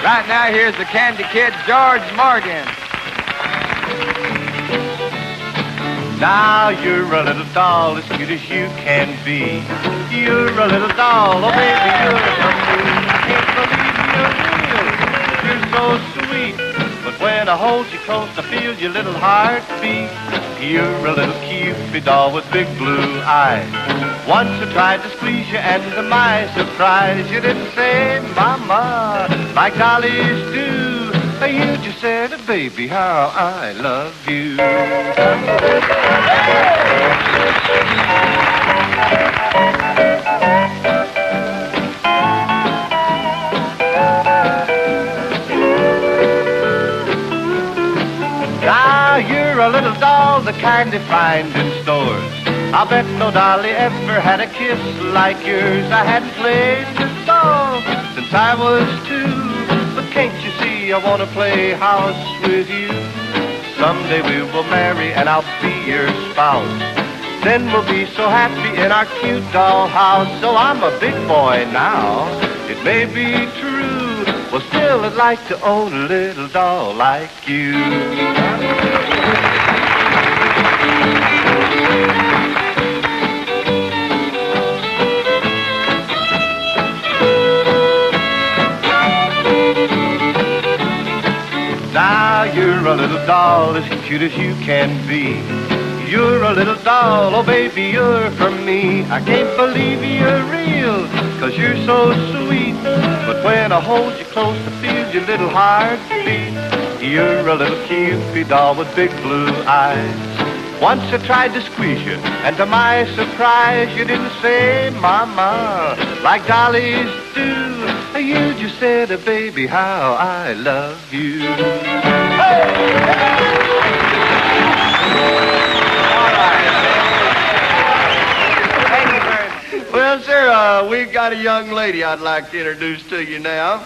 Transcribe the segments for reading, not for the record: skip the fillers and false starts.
Right now, here's the Candy Kid, George Morgan. Now you're a little doll as cute as you can be. You're a little doll, oh baby, you're from me. I can't believe you're real. You're so sweet, but when I hold you close, I feel your little heart beat. You're a little Cupid doll with big blue eyes. Once I tried to squeeze you, and to my surprise, you didn't say mama like dollies do. You just said, baby, how I love you. Now you're a little doll, the kind they find in stores. I'll bet no dolly ever had a kiss like yours. I hadn't played this doll since I was 2. But can't you see I want to play house with you? Someday we will marry and I'll be your spouse. Then we'll be so happy in our cute doll house. So I'm a big boy now, it may be true. Well, still I'd like to own a little doll like you. Now you're a little doll as cute as you can be. You're a little doll, oh baby, you're from me. I can't believe you're real, 'cause you're so sweet. But when I hold you close, I feel your little heart beat. You're a little Cupid doll with big blue eyes. Once I tried to squeeze you, and to my surprise, you didn't say mama like dollies do. You just said, baby, how I love you. Well, sir, we've got a young lady I'd like to introduce to you now.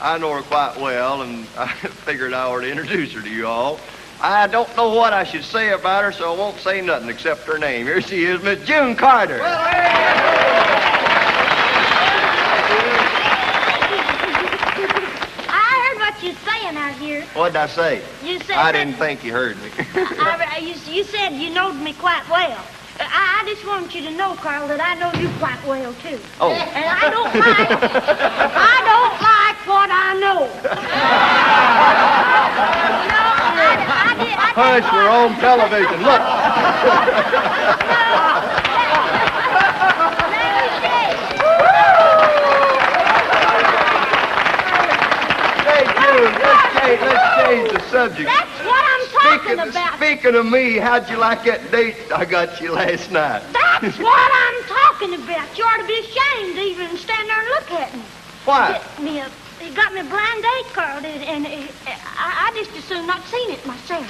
I know her quite well, and I figured I ought to introduce her to you all. I don't know what I should say about her, so I won't say nothing except her name. Here she is, Miss June Carter. I heard what you're saying out here. What'd I say? You said I didn't think you heard me. you said you knowed me quite well. I just want you to know, Carl, that I know you quite well, too. Oh. And I don't like what I know. Hush, we're on television. Look. Hey, June, let's change the subject. That's what I'm talking about. Speaking of me, how'd you like that date I got you last night? That's what I'm talking about. You ought to be ashamed to even stand there and look at me. Why? He got me a blind date card, and I just as soon not seen it myself.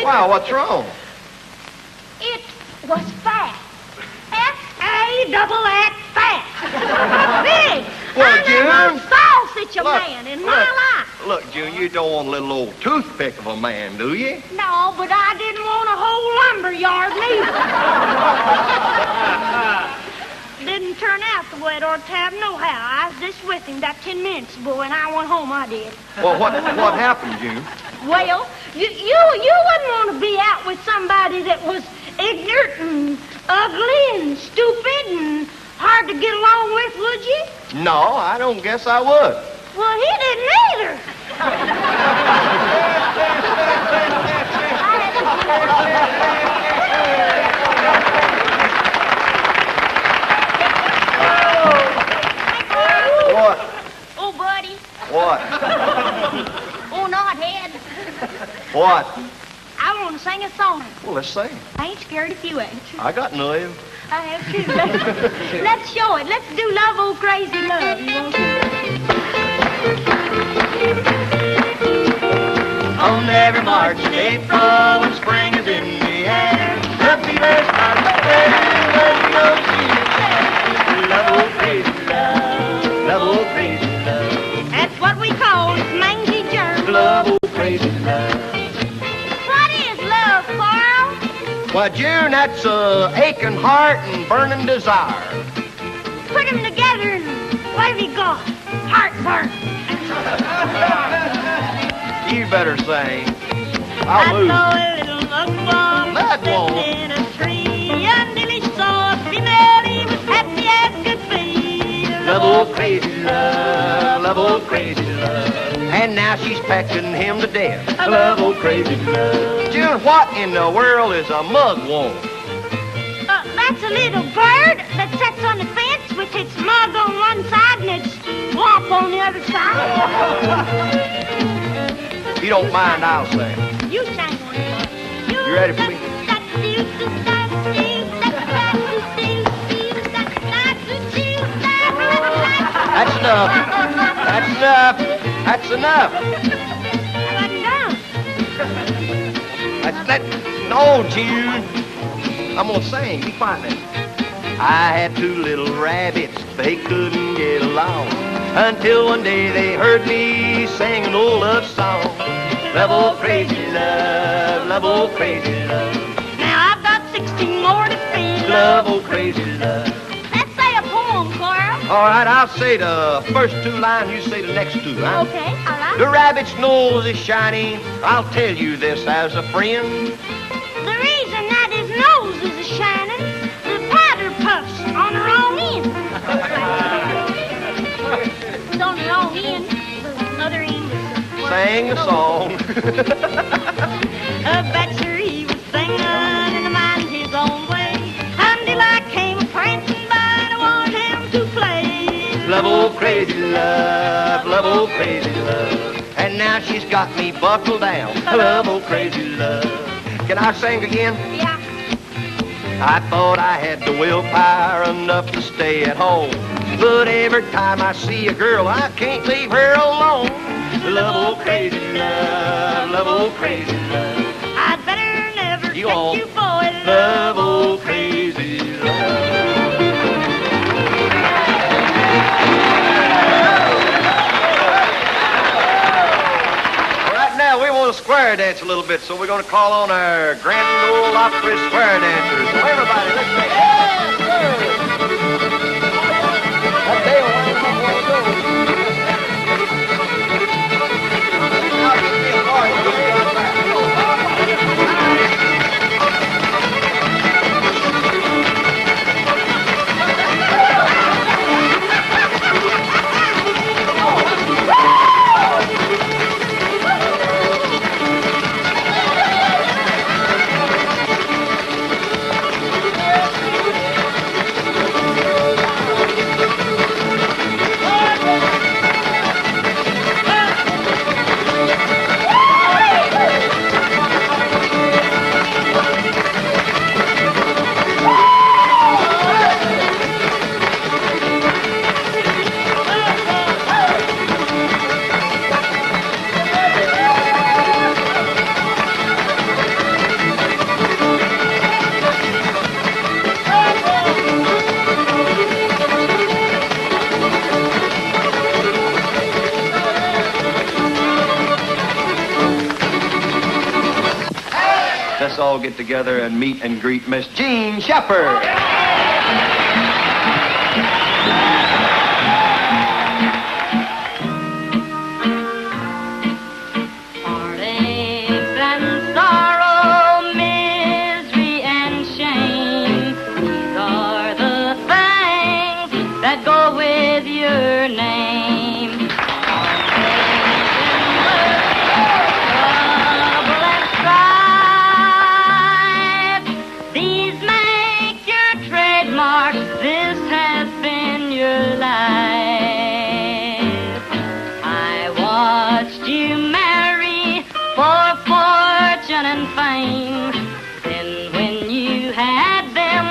Wow, what's wrong? It was fat. F-A-double-X fat. Big. Well, I never June, saw such a man in my life. Look, June, you don't want a little old toothpick of a man, do you? No, but I didn't want a whole lumber yard neither. Didn't turn out the way it ought to have nohow. I was just with him about 10 minutes ago, and I went home, I did. Well, what happened, June? Well, you wouldn't want to be out with somebody that was ignorant and ugly and stupid and hard to get along with, would you? No, I don't guess I would. Well, he didn't either. What? Oh, buddy. What? Oh, knothead. What? I want to sing a song. Well, let's sing. I ain't scared if you ain't. I got nerve. I have too. Let's show it. Let's do Love, Oh Crazy Love. You want to? On every March and April when spring is in the air, the feelers start to spread when you go see it. Love, oh crazy love, love, oh crazy love. That's what we call mangy germ. Love, oh crazy love. What is love, Carl? Why, June, that's a aching heart and burning desire. Put them together and where we go. Heartburn. better sing. I I'll lose. saw a little mugwump Mugwump? sitting in a tree until he saw a female he was happy as could be. Love old crazy love, love old crazy love. And now she's pecking him to death. Love old crazy love. June, what in the world is a mugwump? That's a little bird that sits on the fence with its mug on one side and its swamp on the other side. If you don't mind, I'll sing. You sang one. You ready for me? That's enough. That's enough. That's enough. That's that. No, June. I'm gonna sing. Be quiet now. I had two little rabbits. They couldn't get along until one day they heard me sing an old love song. Love old crazy love, love old crazy love. Now I've got 16 more to feed. Love old crazy love. Let's say a poem, Carl. All right, I'll say the first two lines. You say the next two, huh? Okay, all right. The rabbit's nose is shiny. I'll tell you this as a friend. The reason that his nose is shining, the powder puff's on the wrong end. It's on the wrong end. The other end is... Sang the song. A bachelor he was singing in the mind his own way until I came prancing by and I wanted him to play. Love old crazy love, love old crazy love. And now she's got me buckled down. Love old crazy love. Can I sing again? Yeah. I thought I had the willpower enough to stay at home. But every time I see a girl, I can't leave her alone. Love old crazy love, love old crazy love. I'd better never You take all you, boy. love old crazy love. Right now, we want to square dance a little bit, so we're going to call on our GrandOleOpry square dancers. So everybody, let's sing. Yes, sir. That day will wind up where we go. Now you see a car, you'll be right back. Let's all get together and meet and greet Miss Jean Shepherd. Heartaches and sorrow, misery and shame, these are the things that go with your name. Trouble and strife, these make your trademark. This has been your life. I watched you marry for fortune and fame. Then when you had them,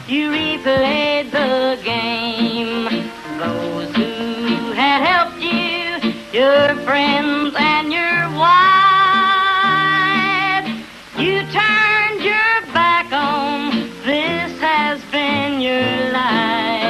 you replayed the game. Those who had helped you, your friends and your wife, you turned your back on. This has been your life.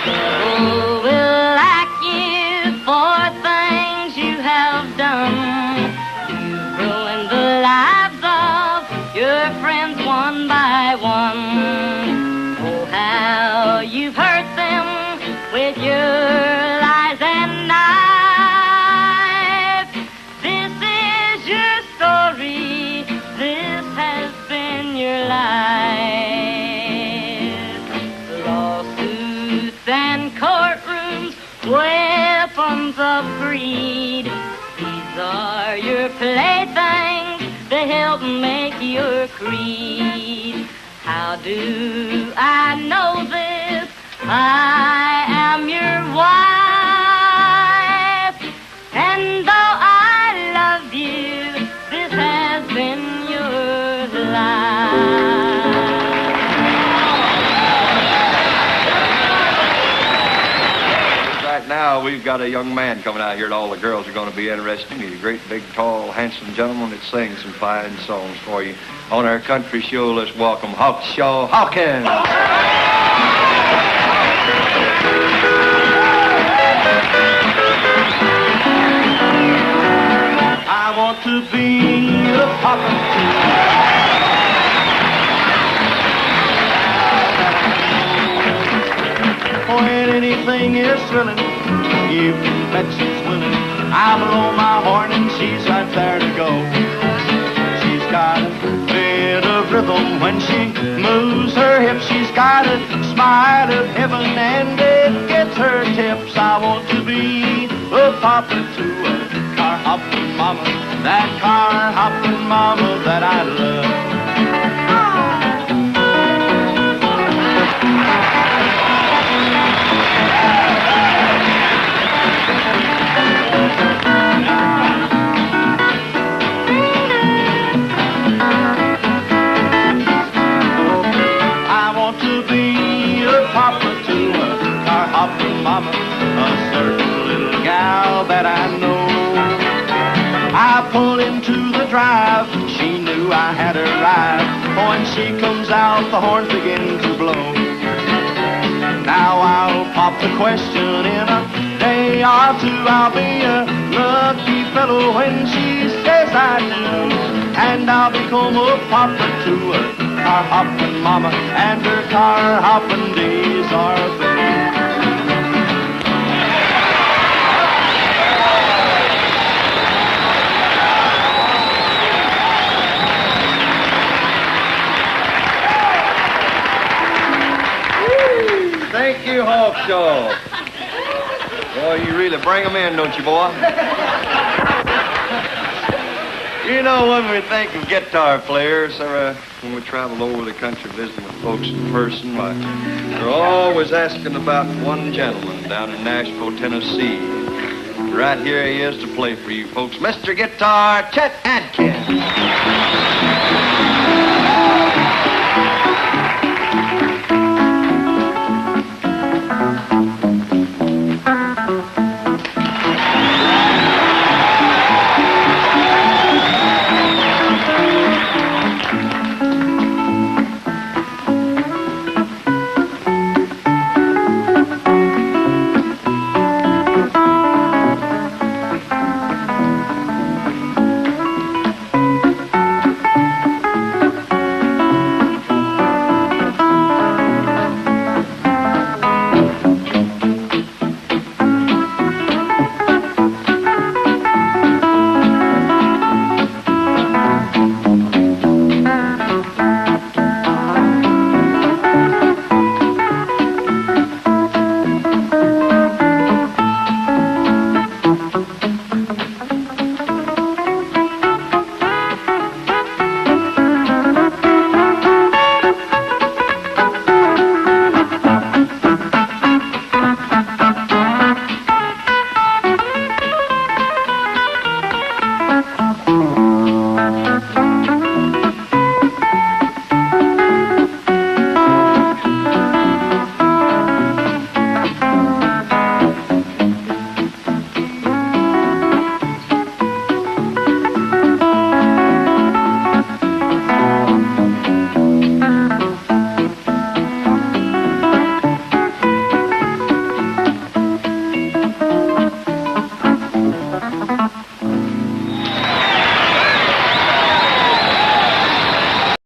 People will like you for things you have done. You've ruined the lives of your lies and knife. This is your story. This has been your life. Lawsuits and courtrooms, weapons of greed. These are your playthings. They help make your creed. How do I know this? I am your wife, and though I love you, this has been your life. Right now, we've got a young man coming out here that all the girls are going to be interested in. He's a great, big, tall, handsome gentleman that sings some fine songs for you. On our country show, let's welcome Hawkshaw Hawkins. I want to be a papa too. When anything is thrilling, you can bet she's willing. I blow my horn and she's right there to go. She's got a bit of rhythm when she moves her hips. She's got a smile of heaven and it gets her tips. I want to be a papa to a car hopping mama, that car hopping mama that I love. Papa to a car hopping mama, a certain little gal that I know. I pulled into the drive, she knew I had arrived. When she comes out, the horns begin to blow. Now I'll pop the question in a day or two. I'll be a lucky fellow when she says I do. And I'll become a papa to a car hopping mama, and her car hopping days are through. Thank you, Hawkshaw. Boy, you really bring them in, don't you, boy? You know, when we think of guitar players, when we travel over the country visiting with folks in person, why, they're always asking about one gentleman down in Nashville, Tennessee. Right here he is to play for you folks, Mr. Guitar, Chet Atkins.